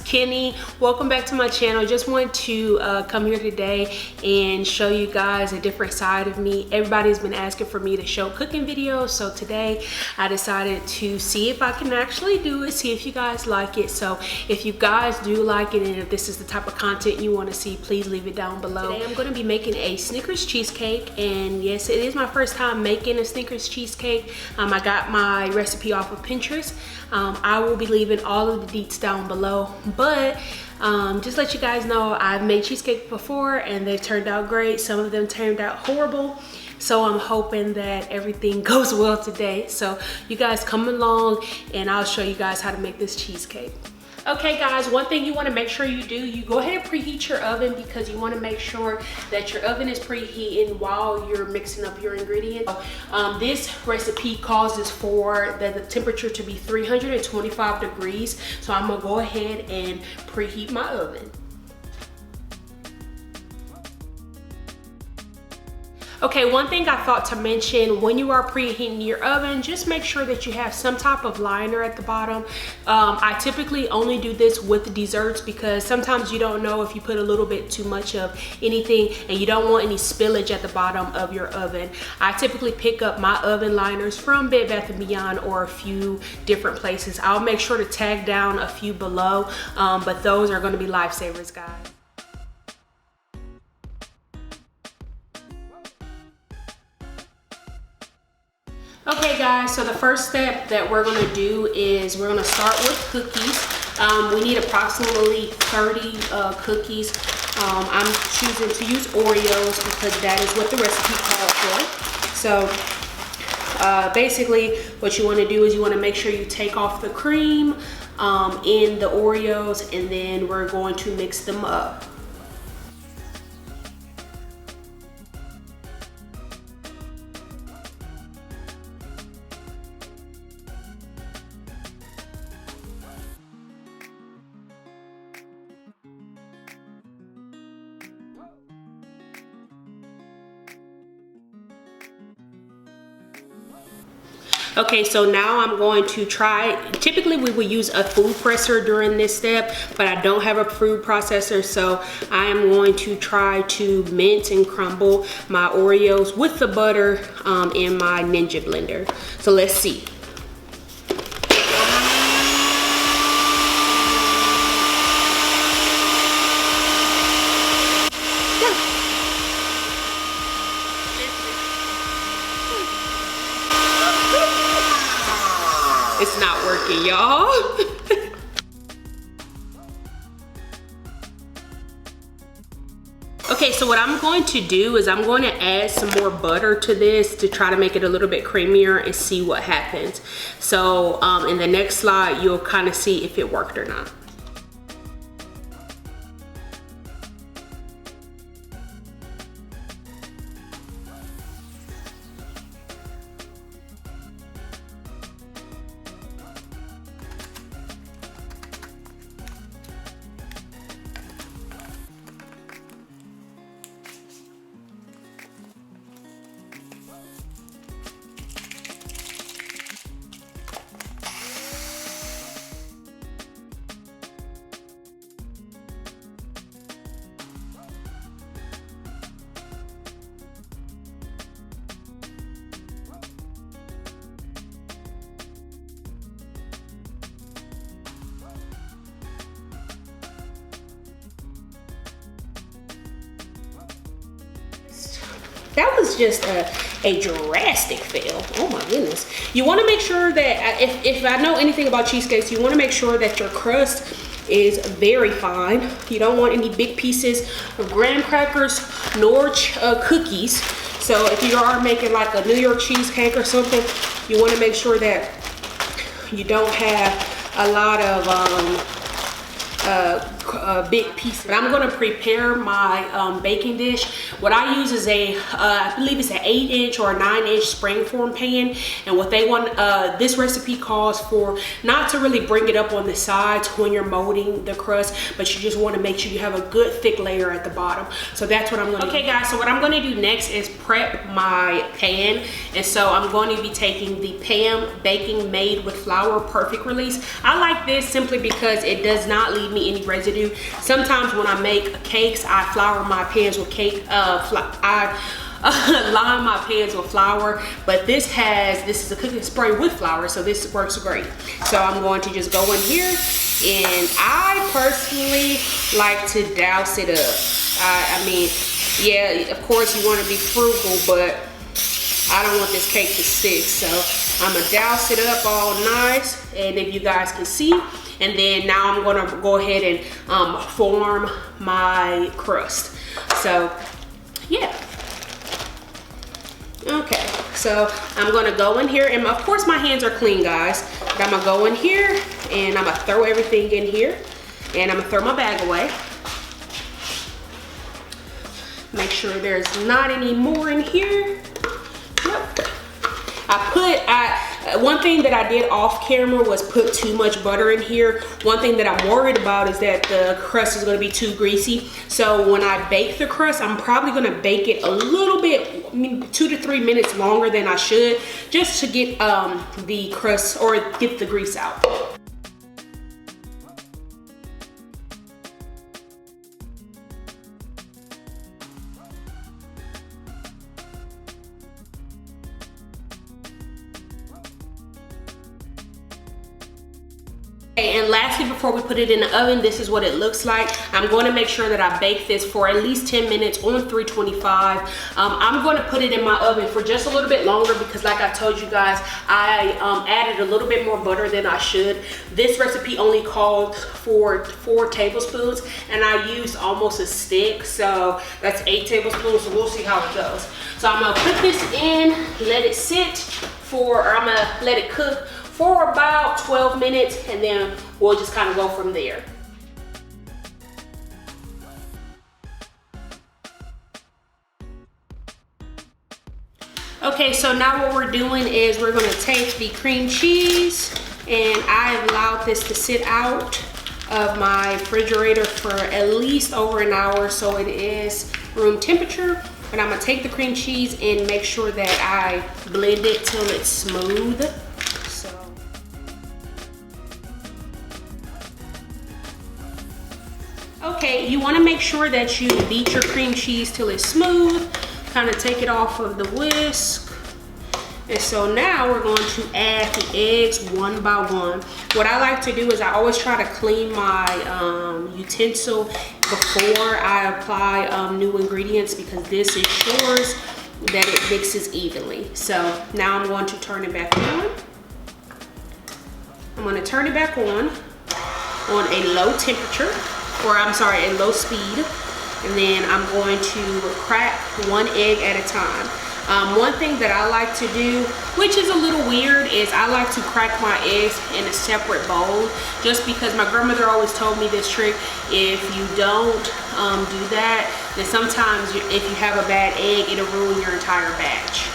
Kenny. Welcome back to my channel. Just want to come here today and show you guys a different side of me. Everybody's been asking for me to show cooking videos, so today I decided to see if I can actually do it, see if you guys like it. So if you guys do like it and if this is the type of content you want to see, please leave it down below. Today I'm going to be making a Snickers cheesecake, and yes, it is my first time making a Snickers cheesecake. I got my recipe off of Pinterest. I will be leaving all of the deets down below, but just let you guys know, I've made cheesecake before and they've turned out great. Some of them turned out horrible, so I'm hoping that everything goes well today. So you guys come along and I'll show you guys how to make this cheesecake. Okay guys, one thing you want to make sure you do, you go ahead and preheat your oven, because you want to make sure that your oven is preheating while you're mixing up your ingredients. This recipe causes for the temperature to be 325 degrees. So I'm gonna go ahead and preheat my oven. Okay, one thing I thought to mention, when you are preheating your oven, just make sure that you have some type of liner at the bottom. I typically only do this with desserts because sometimes you don't know if you put a little bit too much of anything and you don't want any spillage at the bottom of your oven. I typically pick up my oven liners from Bed Bath & Beyond or a few different places. I'll make sure to tag down a few below, but those are going to be lifesavers, guys. Okay guys, so the first step that we're gonna do is we're gonna start with cookies. We need approximately 30 cookies. I'm choosing to use Oreos because that is what the recipe calls for. So basically what you wanna do is you wanna make sure you take off the cream in the Oreos, and then we're going to mix them up. Okay, so now I'm going to try, typically we would use a food presser during this step, but I don't have a food processor, so I am going to try to mince and crumble my Oreos with the butter in my Ninja blender. So let's see. It's not working, y'all. Okay, so what I'm going to do is I'm going to add some more butter to this to try to make it a little bit creamier and see what happens. So in the next slide, you'll kind of see if it worked or not. That was just a drastic fail. Oh my goodness. You want to make sure that, if I know anything about cheesecakes, you want to make sure that your crust is very fine. You don't want any big pieces of graham crackers nor cookies. So if you are making like a New York cheesecake or something, you want to make sure that you don't have a lot of big piece. But I'm gonna prepare my baking dish. What I use is I believe it's an 8-inch or a 9-inch Springform pan. And what they want, this recipe calls for not to really bring it up on the sides when you're molding the crust, but you just wanna make sure you have a good thick layer at the bottom. So that's what I'm gonna do. Okay guys, so what I'm gonna do next is prep my pan. And so I'm going to be taking the Pan Baking Made with Flour Perfect Release. I like this simply because it does not leave me any residue. Sometimes when I make cakes, I flour my pans with line my pans with flour, but this is a cooking spray with flour, so this works great. So I'm going to just go in here, and I personally like to douse it up. I mean, yeah, of course you want to be frugal, but I don't want this cake to stick, so I'm gonna douse it up all nice, and if you guys can see. And then now I'm gonna go ahead and form my crust. So yeah. Okay, so I'm gonna go in here, and of course my hands are clean, guys, but I'm gonna go in here and I'm gonna throw everything in here, and I'm gonna throw my bag away. Make sure there's not any more in here. Nope. One thing that I did off camera was put too much butter in here. One thing that I'm worried about is that the crust is going to be too greasy. So when I bake the crust, I'm probably going to bake it a little bit, 2 to 3 minutes longer than I should, just to get the crust, or get the grease out. And lastly, before we put it in the oven, this is what it looks like. I'm going to make sure that I bake this for at least 10 minutes on 325. I'm going to put it in my oven for just a little bit longer because, like I told you guys, I added a little bit more butter than I should. This recipe only called for 4 tablespoons, and I used almost a stick, so that's 8 tablespoons, so we'll see how it goes. So I'm going to put this in, let it sit for, or I'm going to let it cook for about 12 minutes, and then we'll just kind of go from there. Okay, so now what we're doing is we're gonna take the cream cheese, and I have allowed this to sit out of my refrigerator for at least over an hour, so it is room temperature. And I'm gonna take the cream cheese and make sure that I blend it till it's smooth. Okay, you want to make sure that you beat your cream cheese till it's smooth. Kind of take it off of the whisk. And so now we're going to add the eggs one by one. What I like to do is I always try to clean my utensil before I apply new ingredients, because this ensures that it mixes evenly. So now I'm going to turn it back on. I'm going to turn it back on a low temperature. Or I'm sorry, a low speed, and then I'm going to crack 1 egg at a time. One thing that I like to do, which is a little weird, is I like to crack my eggs in a separate bowl, just because my grandmother always told me this trick. If you don't do that, then sometimes if you have a bad egg, it'll ruin your entire batch.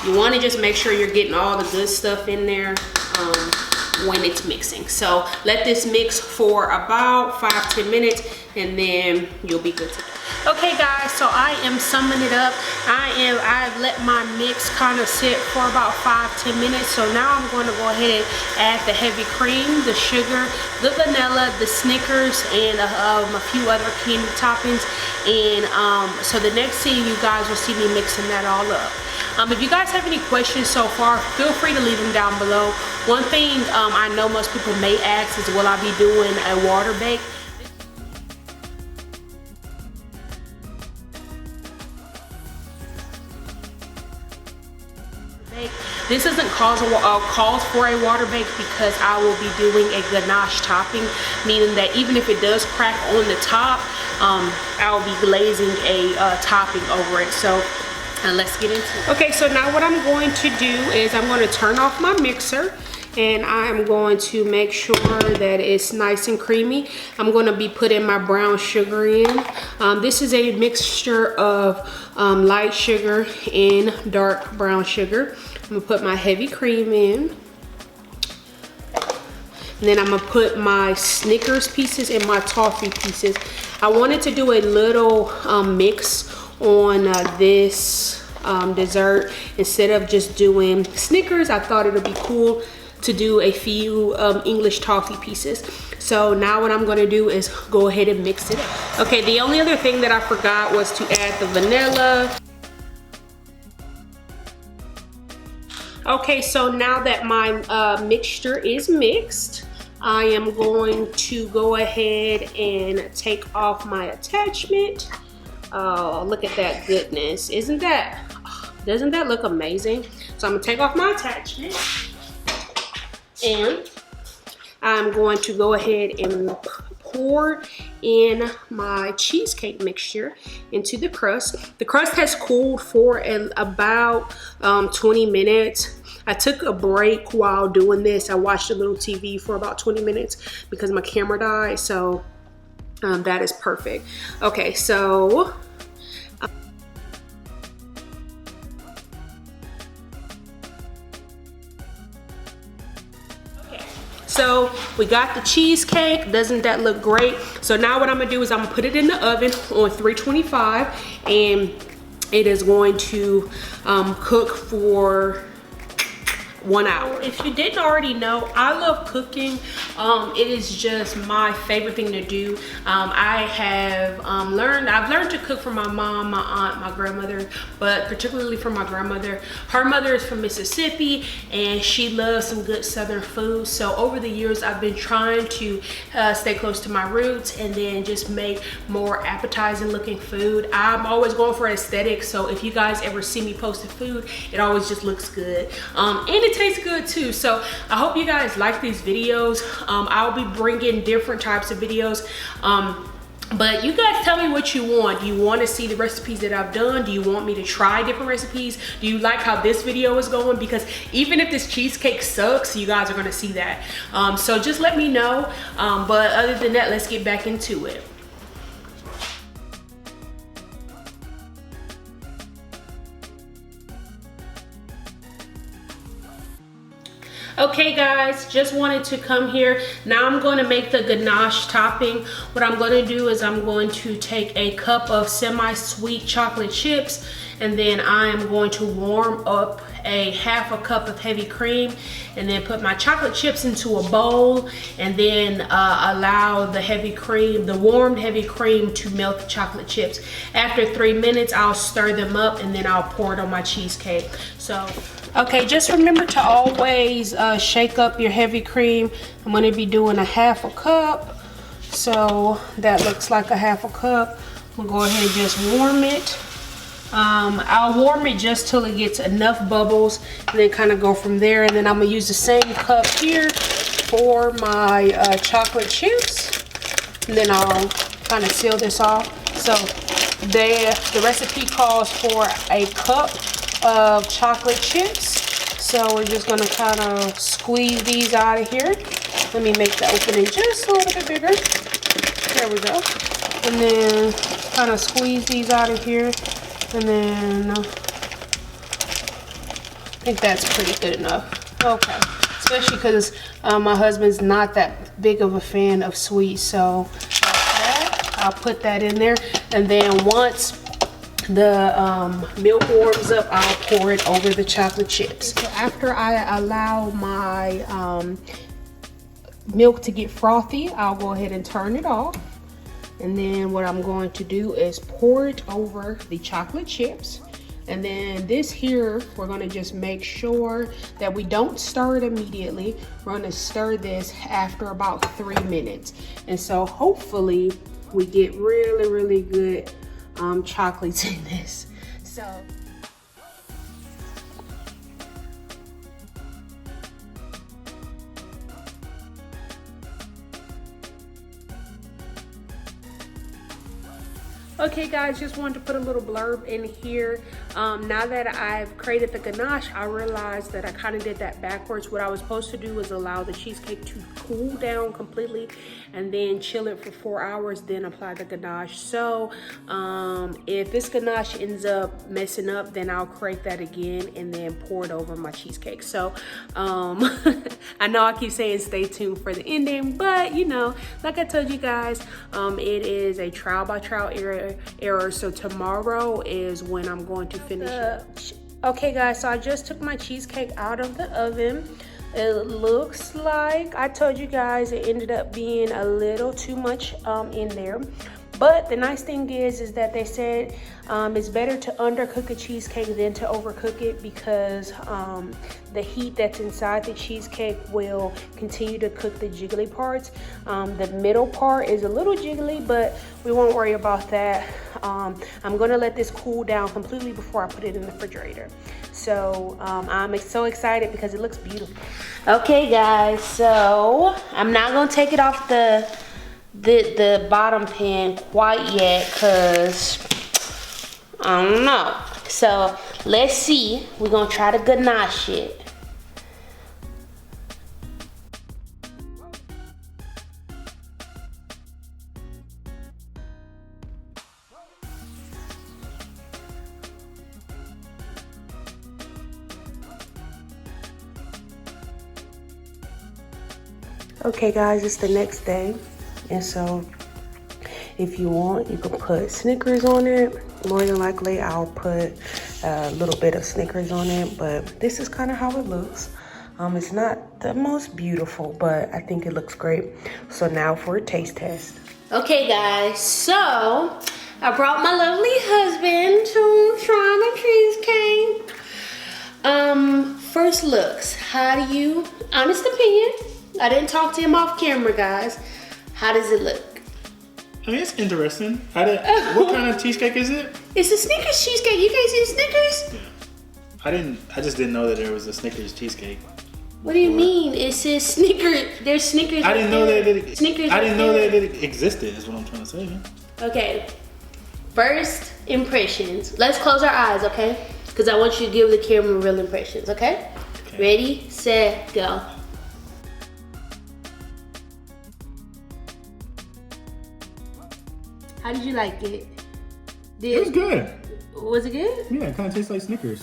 You want to just make sure you're getting all the good stuff in there when it's mixing. So let this mix for about 5-10 minutes, and then you'll be good to go. Okay guys, so I am summing it up. I've let my mix kind of sit for about 5-10 minutes. So now I'm going to go ahead and add the heavy cream, the sugar, the vanilla, the Snickers, and a few other candy toppings. And so the next thing you guys will see me mixing that all up. If you guys have any questions so far, feel free to leave them down below. One thing I know most people may ask is, will I be doing a water bake? This isn't calls for a water bake, because I will be doing a ganache topping, meaning that even if it does crack on the top, I'll be glazing a topping over it. So let's get into it. Okay, so now what I'm going to do is I'm going to turn off my mixer, and I'm going to make sure that it's nice and creamy. I'm going to be putting my brown sugar in. This is a mixture of light sugar and dark brown sugar. I'm going to put my heavy cream in. And then I'm gonna put my Snickers pieces and my toffee pieces. I wanted to do a little mix on this dessert. Instead of just doing Snickers, I thought it would be cool to do a few English toffee pieces. So now what I'm gonna do is go ahead and mix it up. Okay, the only other thing that I forgot was to add the vanilla. Okay, so now that my mixture is mixed, I am going to go ahead and take off my attachment. Oh, look at that goodness. Doesn't that look amazing? So I'm gonna take off my attachment, and I'm going to go ahead and pour in my cheesecake mixture into the crust. The crust has cooled for about 20 minutes. I took a break while doing this. I watched a little TV for about 20 minutes because my camera died, so that is perfect. Okay, so so we got the cheesecake. Doesn't that look great? So now what I'm gonna do is I'm gonna put it in the oven on 325, and it is going to cook for 1 hour. If you didn't already know, I love cooking. It is just my favorite thing to do. I've learned to cook from my mom, my aunt, my grandmother, but particularly from my grandmother. Her mother is from Mississippi, and she loves some good Southern food. So over the years, I've been trying to stay close to my roots and then just make more appetizing looking food. I'm always going for aesthetics, so if you guys ever see me posting food, it always just looks good. And it tastes good too. So I hope you guys like these videos. I'll be bringing different types of videos. But you guys tell me what you want. Do you want to see the recipes that I've done? Do you want me to try different recipes? Do you like how this video is going? Because even if this cheesecake sucks, you guys are going to see that. So just let me know. But other than that, let's get back into it. Okay guys, just wanted to come here. Now I'm going to make the ganache topping. What I'm going to do is I'm going to take a cup of semi-sweet chocolate chips, and then I am going to warm up a half a cup of heavy cream, and then put my chocolate chips into a bowl, and then allow the warmed heavy cream to melt the chocolate chips. After 3 minutes, I'll stir them up, and then I'll pour it on my cheesecake. So okay, just remember to always shake up your heavy cream. I'm going to be doing a half a cup, so that looks like a half a cup. I'm going to go ahead and just warm it. I'll warm it just till it gets enough bubbles, and then kind of go from there. And then I'm going to use the same cup here for my chocolate chips, and then I'll kind of seal this off. So the recipe calls for a cup of chocolate chips, so we're just going to kind of squeeze these out of here. Let me make the opening just a little bit bigger. There we go. And then kind of squeeze these out of here, and then I think that's pretty good enough. Okay, especially because my husband's not that big of a fan of sweet, so I'll put that in there. And then once the milk warms up, I'll pour it over the chocolate chips. So after I allow my milk to get frothy, I'll go ahead and turn it off. And then what I'm going to do is pour it over the chocolate chips. And then this here, we're going to just make sure that we don't stir it immediately. We're going to stir this after about 3 minutes. And so hopefully we get really, really good chocolates in this. So Okay guys, just wanted to put a little blurb in here. Now that I've created the ganache, I realized that I kind of did that backwards. What I was supposed to do was allow the cheesecake to cool down completely and then chill it for 4 hours, then apply the ganache. So if this ganache ends up messing up, then I'll create that again and then pour it over my cheesecake. So I know I keep saying stay tuned for the ending, but you know, like I told you guys, it is a trial by trial error. So tomorrow is when I'm going to finish it. Okay guys, so I just took my cheesecake out of the oven. It looks like I told you guys it ended up being a little too much in there. But the nice thing is that they said it's better to undercook a cheesecake than to overcook it, because the heat that's inside the cheesecake will continue to cook the jiggly parts. The middle part is a little jiggly, but we won't worry about that. I'm gonna let this cool down completely before I put it in the refrigerator. So I'm so excited because it looks beautiful. Okay guys, so I'm not gonna take it off the bottom pan quite yet, because I don't know. So let's see. We're gonna try to ganache it. Okay guys, it's the next day. And so if you want, you can put Snickers on it. More than likely, I'll put a little bit of Snickers on it, but this is kind of how it looks. It's not the most beautiful, but I think it looks great. So now for a taste test. Okay guys, so I brought my lovely husband to try my cheesecake. First looks, how do you, honest opinion, I didn't talk to him off camera guys. How does it look? I mean, it's interesting. What kind of cheesecake is it? It's a Snickers cheesecake. You guys see Snickers? Yeah. I just didn't know that there was a Snickers cheesecake. What do you mean? It says Snickers. There's Snickers. I didn't know that it Snickers. I didn't know that it existed, is what I'm trying to say. Okay. First impressions. Let's close our eyes, okay? Because I want you to give the camera real impressions, okay? Ready, set, go. How did you like it? It was good. Was it good? Yeah, it kind of tastes like Snickers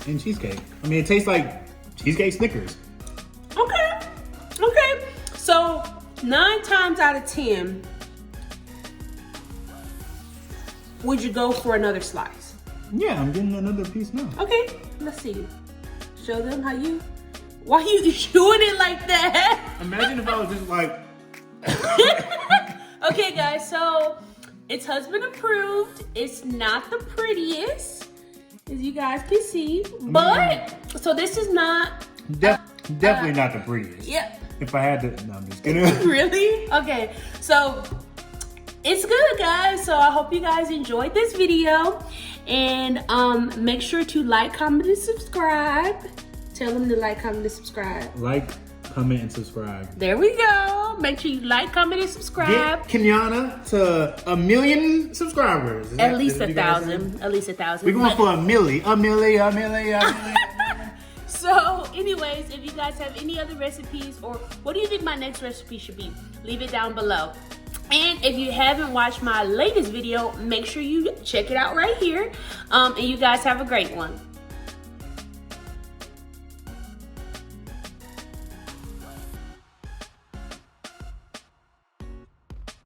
and cheesecake. I mean, it tastes like cheesecake Snickers. Okay. Okay. So 9 times out of 10, would you go for another slice? Yeah, I'm getting another piece now. Okay. Let's see. Show them how you. Why you doing it like that? Imagine if I was just like. Okay, guys. So. It's husband approved. It's not the prettiest, as you guys can see. But, so this is not... Definitely not the prettiest. Yep. If I had to... No, I'm just kidding. Really? Okay. So, it's good, guys. So, I hope you guys enjoyed this video. And make sure to like, comment, and subscribe. Tell them to like, comment, and subscribe. Like, comment, and subscribe. There we go. Make sure you like, comment, and subscribe. Get Kenyana to 1 million subscribers. At least 1,000. At least 1,000. We're going for a milli. So, anyways, if you guys have any other recipes, or what do you think my next recipe should be? Leave it down below. And if you haven't watched my latest video, make sure you check it out right here. And you guys have a great one.